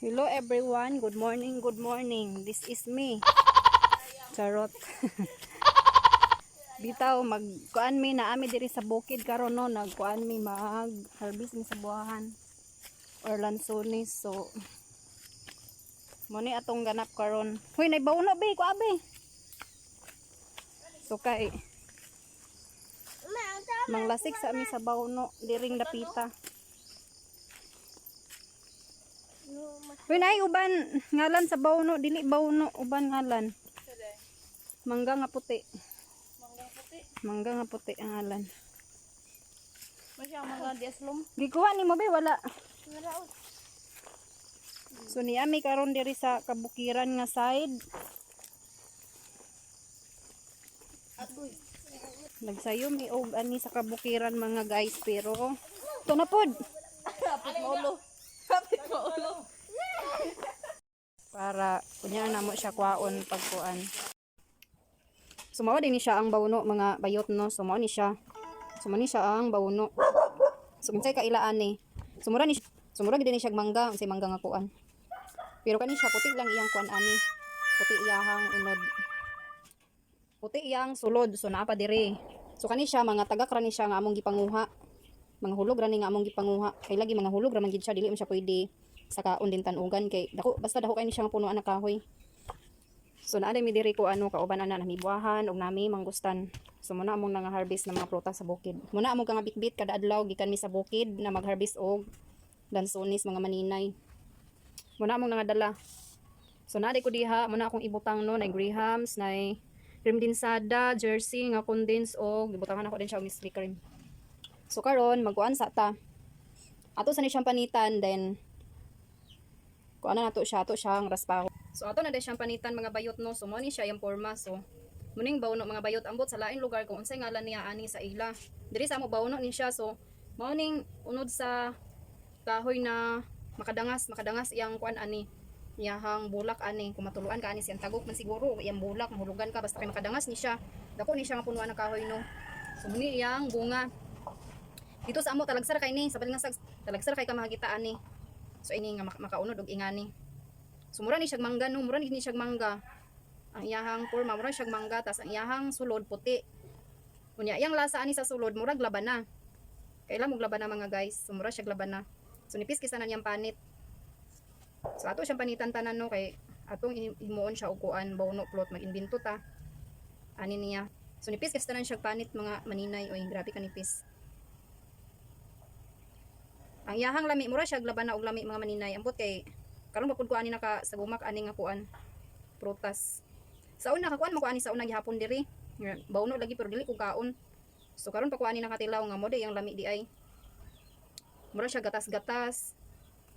Hello everyone, good morning, good morning. This is me. Charot. Bitaw magkuan mi na ami diri sa bukid karon no, nagkuan mi mag-harvest mi sa buhahan or lansones. So mo ni atong ganap karon. Hoy, naibawno be ko abi. So kay manglasik sa ami sa bawno diring dapita. Hoy, nay uban ngalan sa bawno, dili bawno, uban ngalan. Mangga nga puti. Mangga nga puti ang ngalan. Masya mangga di aslom. Gikuha ni mo be wala. So ni ami karon diri sa kabukiran nga side. Nagsayo mi og ani sa kabukiran mga guys, pero to na pod. Kapit mo ulo. Kapit mo ulo. Para kunya na mo siya kwaon pagkuan. Sumawa din ni siya ang bawno mga bayot no. Sumawa ni siya. Sumawa ni siya ang bawno. Suminsay kailaan ni. Sumura gid ni siya mangga, unsay mangga nga kuan. Pero kani siya puti lang iyang kuan ani. Puti iyang unod. Puti iyang sulod, so naa pa diri. So kani siya mga tagak ra ni siya nga among gipanguha. Mga hulog ra ni nga among gipanguha. Kay lagi mga hulog ra man gid siya, dili man siya pwede sa kaon din tanugan kay dako basta dako kay ni siya nga punuan na kahoy. So naa mi diri ko ano kauban ana nami buwahan og nami manggustan. So muna among nga harvest ng mga prutas sa bukid. Muna among nga bitbit kada adlaw gikan mi sa bukid na mag-harvest og lansones mga maninay. Muna among nga dala. So naa ko diha muna akong ibutang no na grahams na cream dinsada, jersey nga condense og gibutangan ako din siya og Nestle cream. So karon magkuan sa ta. Ato sa ni siyang panitan then kuan na nato siya ang raspaho. So ato na din siyang panitan mga bayot no. So mo ni siya yung forma. So muning bawno mga bayot ambot sa lain lugar kung unsay ngalan niya ani sa ila. Diri sa mo bawno ni siya. So mao ning unod sa kahoy na makadangas iyang kuan ani. Iyang bulak ani, kung matuluan ka ani siyang tagok man siguro iyang bulak mahulugan ka basta kay makadangas ni siya. Dako ni siya nga punuan ng kahoy no. So muni iyang bunga. Dito sa amo talagsar kay ni sa balingasag talagsar kay ka makakita ani. So ini nga makaunod og ingani. So mura ni siya mangga no, mura ni siya mangga. Ang iyahang forma mura siya mangga tas ang iyahang sulod puti. Kunya iyang lasa ani sa sulod murag laban na. Kailan mo laban na mga guys. So mura siya laban na. So nipis kisa na niyang panit. So ato siyang panitan tanan no kay atong himuon siya og kuan bawno plot mag-imbento ta. Ani niya. So nipis kisa tanan siya panit mga maninay oy grabe ka nipis. Ang iyahang lami mura siya laban na og lami mga maninay ambot kay karon papud ko ani naka sa gumak ani nga kuan prutas. Sa una ka kuan mo ko ani sa una gihapon diri. Bawno lagi pero dili ko kaon. So karon pa ko ani nakatilaw nga mo day ang lami di ay. Mura siya gatas-gatas.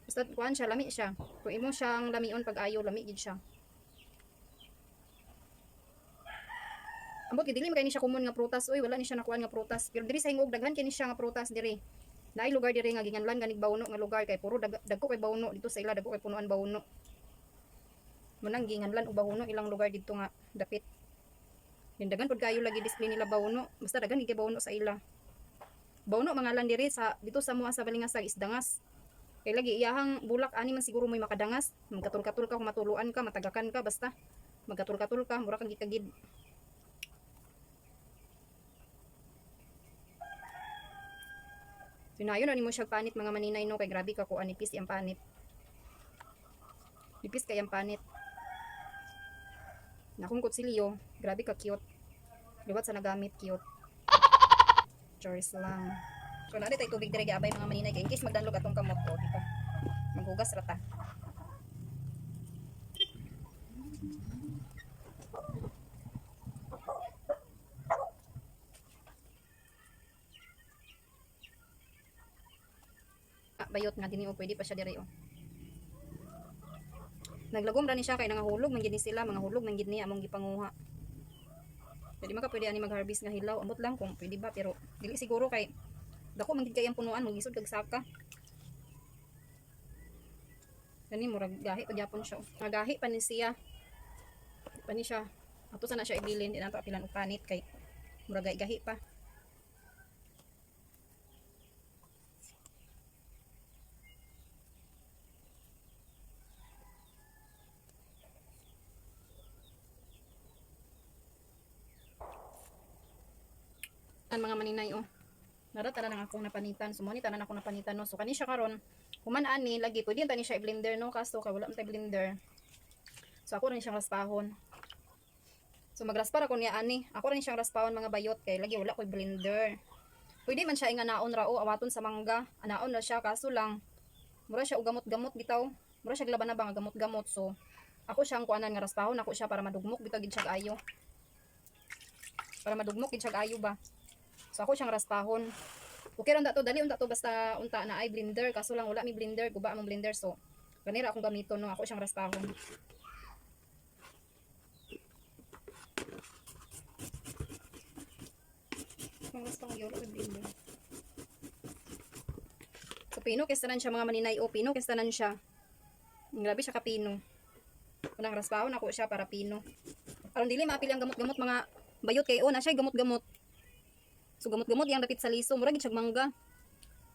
Basta kuan siya lami siya. Kung imo siyang lamion pag ayo lami gid siya. Ambot gid dili man kay ni siya common nga prutas. Oy wala ni siya nakuan nga prutas. Pero diri sa hingog daghan kini siya nga prutas diri. Naay lugar diri nga ginganlan ganig bawno nga lugar kay puro dagko kay bawno dito sa ila dagko kay punuan bawno. Munang ginganlan og bawno ilang lugar dito nga dapit. Yung daghan pud kayo lagi display nila bawno. Basta daghan gid bawno sa ila. Bawno mangalan diri sa dito sa mua sa balingasag isdangas. Kay lagi iyahang bulak ani man siguro may makadangas, magkatul-katul ka kung matuluan ka, matagakan ka basta magkatul-katul ka, mura kang gikagid. Sinayon ani mo siya panit mga maninay no kay grabe ka ko anipis iyang panit. Nipis kay iyang panit. Nakong kutsilyo, grabe ka cute. Liwat sa nagamit cute. Choice lang. So na tay tubig dire giabay mga maninay kay in case magdanlog atong kamot o dito. Maghugas ra ta. Bayot nga dinhi o pwede pa siya dire o. Naglagom ra ni siya kay nangahulog man gid ni sila, mga hulog man gid ni among gipanguha. Jadi maka pwede ani mag-harvest nga hilaw, ambot lang kung pwede ba pero dili siguro kay dako man gid kay ang punuan magisod kag saka. Kani murag gahi pa gyapon siya. Nagahi pa ni siya. Pa ni siya. Ato sana siya ibilin di nato apilan og panit kay murag gahi pa. Ang mga maninay oh. Nara tanan ang akong napanitan. So mo ni tanan akong napanitan no. So kani siya karon human ani lagi pwede tani siya i-blender no kaso kay wala man tay blender. So ako rin siyang raspahon. So magraspa ako niya ani. Ako rin siyang raspahon mga bayot kay lagi wala koy blender. Pwede man siya inganaon rao awaton sa mangga. Anaon na siya kaso lang mura siya og gamot-gamot bitaw. Mura siya laban na ba nga gamot-gamot. So ako siyang kuanan nga raspahon ako siya para madugmok bitaw gid siya kaayo. Para madugmok gid siya kaayo ba. So ako siyang raspahon. Okay ra to dali unta to basta unta na ay blender kaso lang wala mi blender, guba among blender so kanira akong gamiton no ako siyang raspahon. Ang raspahon yo wala mi blender. So pino kestanan siya mga maninay o pino kestanan siya. Grabe siya ka pino. Unang raspahon ako siya para pino. Aron dili maapil ang gamot-gamot mga bayot kay na siya gamot-gamot. So gamot-gamot yang dapit sa liso, mura gid siya mangga.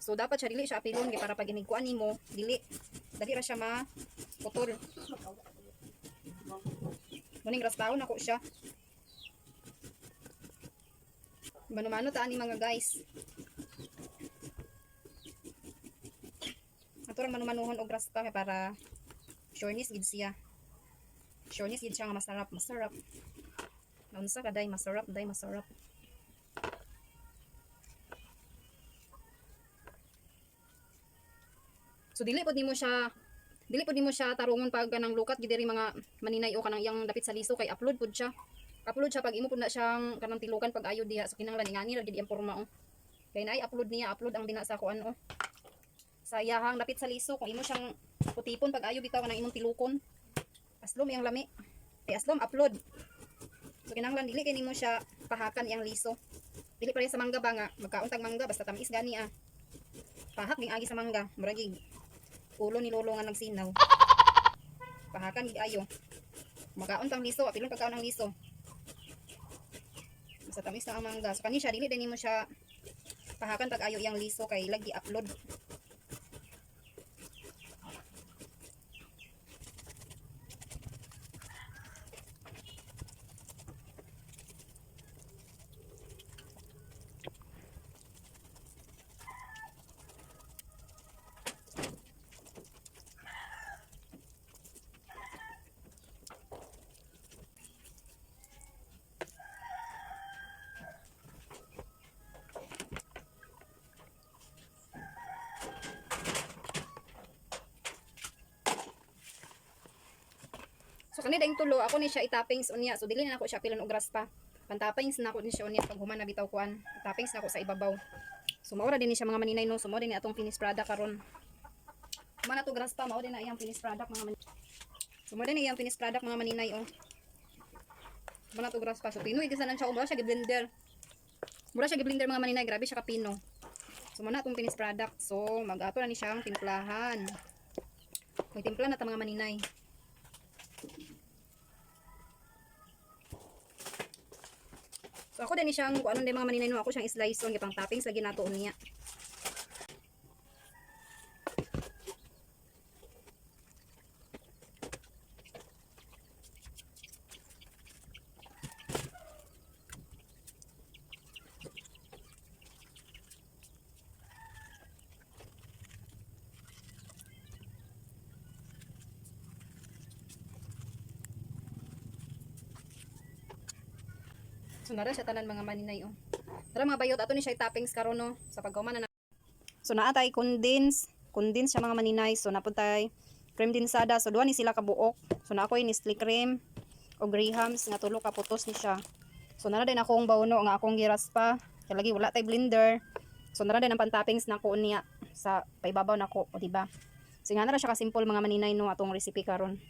So dapat siya dili siya apilon kay para pag inigkuan nimo, dili ra siya putol. Muning raspahon ako siya. Mano-mano ta ani mga guys. Ato ra mano-manuhon og raspa para sureness gid siya. Sureness gid siya nga masarap. Naunsa ka day masarap. So dili pod nimo siya tarungon pag kanang lukat gid diri mga maninay o kanang iyang dapit sa liso kay upload pod siya. Upload siya pag imo pud na siyang kanang tilukan pag ayo diha so kinahanglan ingani ra gid iyang porma oh. Kay naay upload ang dina sa kuan oh. Sa iyahang dapit sa liso kung imo siyang putipon pag ayo bitaw kanang imong tilukon. Aslom iyang lami. Kay aslom upload. So kinahanglan dili kay nimo siya pahakan iyang liso. Dili pare sa mangga ba nga magkauntag mangga basta tamis gani ah. Pahak ging agi sa mangga, murag gig ulo ni lolo nga nagsinaw. Pahakan gid ayo. Makaon tang liso, apilon pagkaon ang liso. Basta tamis na ang mangga. So kani siya dili din nimo siya pahakan pag ayo iyang liso kay lagi upload. So kani daing tulo ako ni siya itappings unya. So dili na ako siya pilon og raspa. Pantappings na ako ni siya unya pag human na bitaw kuan. Tappings na ako sa ibabaw. So mao ra din ni siya mga maninay no. So mao din ni atong finished product karon. Human na to raspa mao din na iyang finished product mga maninay. So mao din iyang finished product mga maninay oh. Human na to raspa. So pinoy gisanan siya mura siya gi-blender. Mura siya gi-blender mga maninay, grabe siya ka pino. So mao na atong finished product. So mag-ato na ni siyang timplahan. May timpla na ta mga maninay. So ako din ni siyang kung anong din mga maninay no, ako siyang slice on gipang toppings lagi nato niya. So nara siya tanan mga maninay oh. Tara mga bayot ato ni siya toppings karon no sa pagkahuman na. So naa tay condense siya mga maninay. So napuntay cream densada. So duha ni sila kabuok. So na ako ni Nestle cream o Grahams nga tulo ka putos ni siya. So nara din akong bauno nga akong giraspa. Kay lagi wala tay blender. So nara din ang pan-toppings nako niya sa paibabaw nako, o di ba? So nga nara siya ka simple mga maninay no atong recipe karon.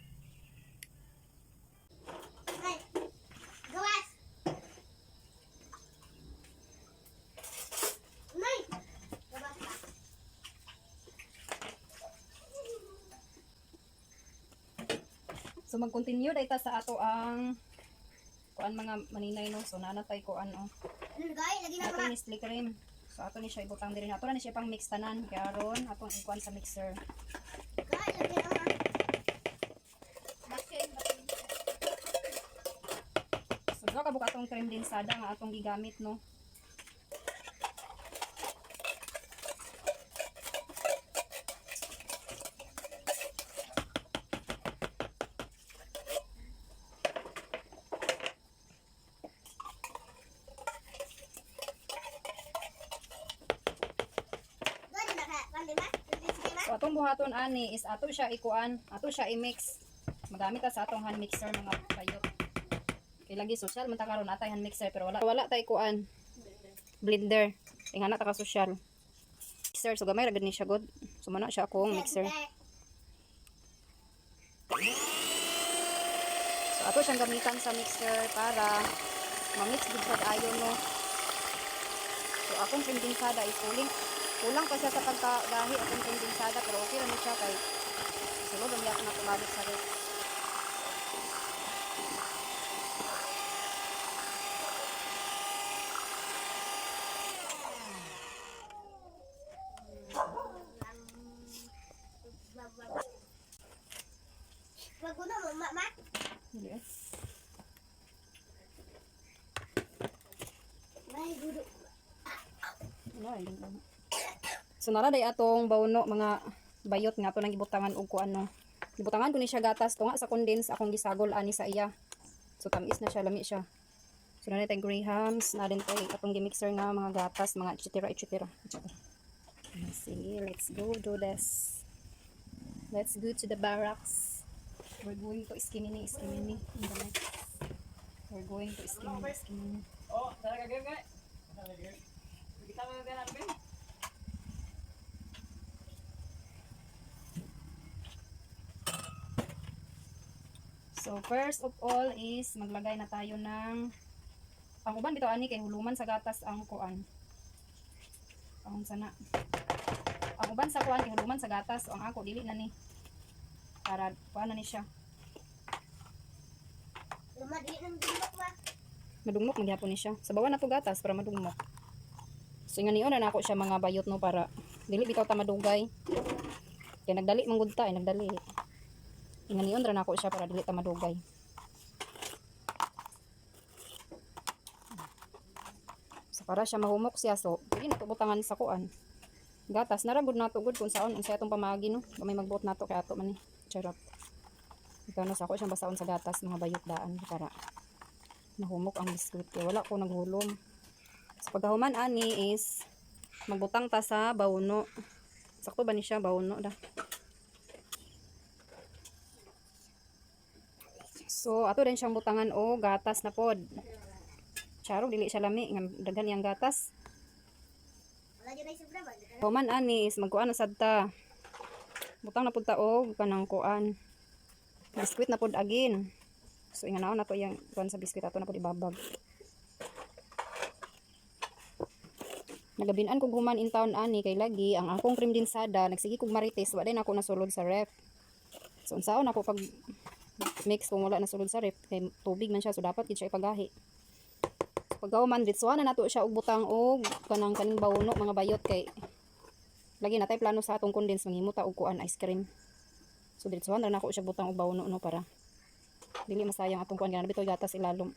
So mag-continue dahil sa ato ang kuan mga maninay no. So nanatay ko ano. Ato ni Nestle cream. So ato ni siya ibutang diri. Ato na ni siya pang mix tanan kaya aron atong ikuan sa mixer. So duha ka buka atong cream densada nga atong gigamit no. atong buhaton ani is ato siya ikuan, ato siya i-mix. Magamit ta sa atong hand mixer mga bayot. Kay lagi social man ta karon atay hand mixer pero wala tay kuan. Blender. Ingana ta ka social. Mixer so gamay ra gid ni siya god. Sumana siya akong mixer. So ato siyang gamitan sa mixer para ma-mix gid sa ayo no. So akong kondensada is kulang pa siya sa pagkagahi akong kondensada pero okay ra ni siya kay sulod ang yak na tumabot sa ref. Dili eh. So nara day atong bawno mga bayot nga to nang gibutangan og kuan no. Gibutangan ko ni siya gatas tunga sa condense akong gisagol ani sa iya. So tamis na siya, lami siya. So na tay grahams, na din tay atong gimixer nga mga gatas, mga etc. Let's see, let's go do this. Let's go to the barracks. We're going to skimini in the next. We're going to skimini. Oh, talaga gagawin. Kita mo na natin. So first of all is maglagay na tayo ng ang uban bitaw ani kay huluman sa gatas ang kuan. Ang sana. Ang uban sa kuan kay huluman sa gatas, ang ako dili na ni. Para kuan na ni siya. Madungmok man gyapon ni siya. Sabawan na to gatas para madungmok. So ingani na nako siya mga bayot no para dili bitaw ta madugay. Kay nagdali man gud ta, nagdali. Ingani ra nako siya para dili ta madugay. So para siya mahumok siya so dili na to butangan sa kuan. Gatas nara gud nato gud kung saon unsay atong pamaagi no. Gamay magbuot nato kay ato man ni. Charot. Ikaw na sa ako siyang basaon sa gatas mga bayot daan para mahumok ang biskuit. Kaya wala ko naghulom. So pagkahuman ani is magbutang ta sa bawno. Sakto ba ni siya bawno da? So ato din siyang butangan o gatas na pod. Charog dili siya lami daghan yang gatas. Human ani is magkuan na sad ta. Butang na pud ta og kanang kuan. Biskuit na pod agin. So inganaon na to yang kuan sa biskuit ato na pod ibabag. Nagabinan kog human in town ani kay lagi ang akong cream densada nagsige kog marites wa din ako nasulod sa ref. So unsaon ako pag mix kung wala nasulod sa ref kay tubig man siya so dapat gid siya ipagahi. Pagkahuman ditsuan na nato siya og butang og kanang kaning bawno mga bayot kay lagi natay plano sa atong condense manghimo ta og kuan ice cream. So ditsuan ra nako siya butang og bawno no para dili masayang atong kuan ganang bitaw gatas ilalom.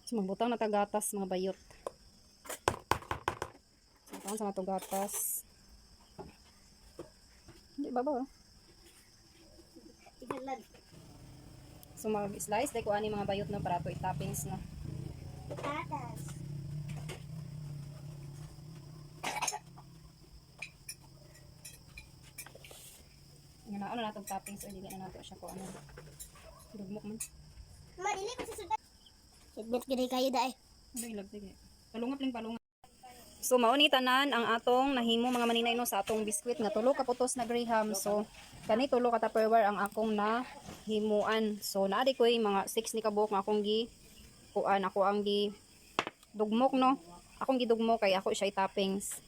So magbutang na ta gatas mga bayot. So butang sa atong gatas. Di babaw. So mag-slice day ko ani mga bayot no para to i-toppings no. Nganaon na natong toppings o dili na nato siya ko ano. Dugmok man. Madili pa sa sudan. Igbit gid kayo dai. Ilag sige. Palungap lang palungap. So mao ni tanan ang atong nahimo mga maninay no sa atong biskwit nga tulo ka putos na graham. So kani tulo ka tupperware ang akong na himuan. So naa di koy mga 6 ni kabuk nga akong gi kuan ako ang gi dugmok no. Akong gidugmok kay ako siya toppings.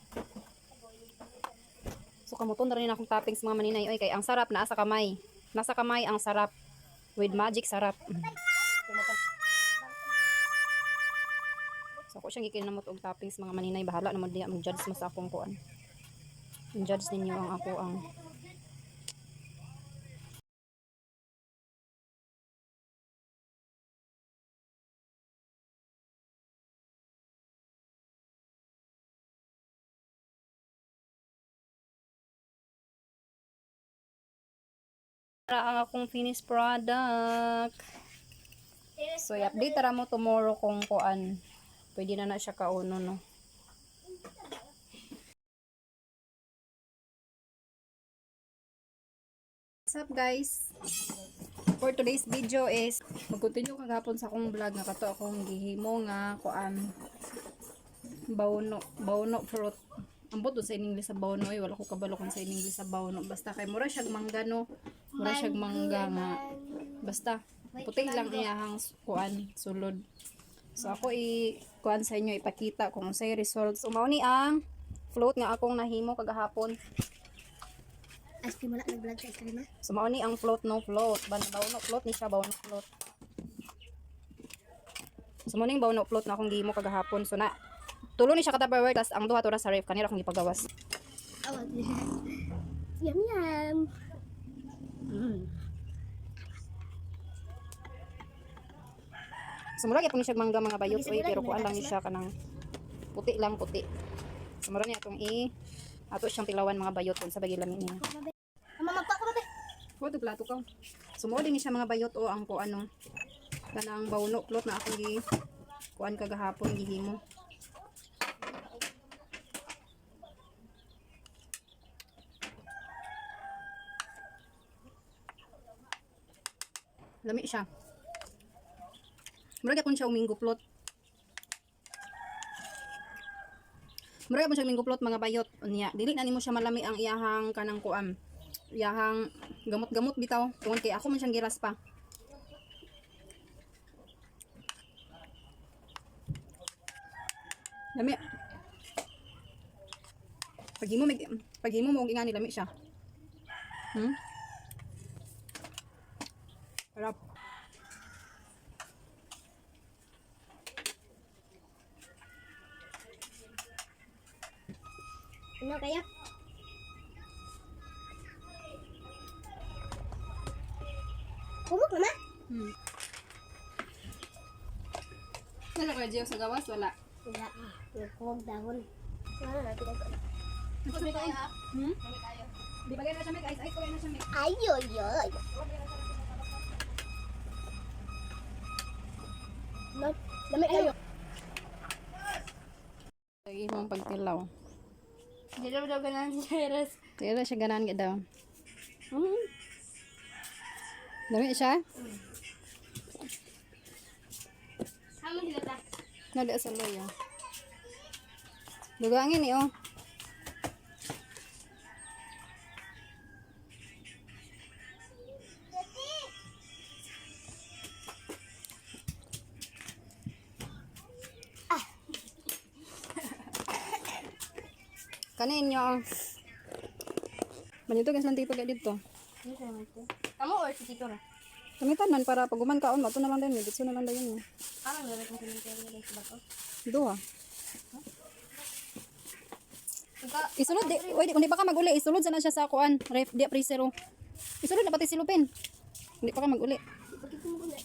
So kamuton na rin akong toppings mga maninay oy kay ang sarap naa sa kamay. Nasa kamay ang sarap with magic sarap. So ako siyang gikinamot og toppings mga maninay bahala naman diya mag-judge mo sa akong kuan. Judge ninyo ang ako ang ang akong finished product. So i-update tara mo tomorrow kung kuan pwede na na siya kauno no. What's up guys? For today's video is mag-continue kagapon sa akong vlog nga kato akong gihimo nga kuan bawno fruit. Ambot sa English sa bawno wala ko kabalo kung sa English sa bawno basta kay mura siya mangga no. Mura siya mangga nga basta puti lang iyahang kuan sulod. So ako kuan sa inyo ipakita kung say results. So mao ni ang float nga akong nahimo kagahapon. Ice cream wala nag-vlog sa ice cream ha? So mao ni ang float no float. Bawno float ni siya bawno float. So mao ning bawno float na akong gihimo kagahapon. So na tulo ni siya ka Tupperware tas ang duha tura sa ref kanira akong gipagawas. Oh, yum yum. So mura gyud siya mangga mga bayot oy pero kuan lang ni siya kanang puti lang puti. So mura ni atong ato siyang tilawan mga bayot kung sa bagay lamin niya. Mama, magpa ko ba? Kuha plato ka. So mao din ni siya mga bayot o ang kuan kanang bawno float na akong kuan kagahapon gihimo. Lami siya. Mura gyapon siya umingo plot. Mura gyapon siya umingo plot mga bayot unya. Dili na nimo siya malami ang iyahang kanang kuan. Iyahang gamot-gamot bitaw. Tungod kay ako man siyang giras pa. Lami. Paghimo mo og ingani lami siya. Sarap. Ano kaya? Kumok mama? Wala ka Gio sa gawas wala. Wala. Kumok dahon. Wala na pinag. Ito sa kayo. Di ba na siya may ice ko na siya may. Ayoy. No, dami kayo. Lagi mong pagtilaw. Hindi daw ganun si Cheres. Kaya siya ganan ka daw. Dami siya? Hamo sila ta. Nada sa loya. Dugangin ni oh. Kanin nyo. Manito guys lang tipo gaya dito. Kamu or si Tito na? Kamitan para pag uman kaon mato na lang din. Dito na lang din. Anong lalagay mo sa bato? Duha. Ika, Isulod di, wait, kung di pa ka mag-uli, isulod sana siya sa kuan, ref, di freezer. Isulod na pati silupin. Hindi pa ka mag-uli. Bakit mo gula?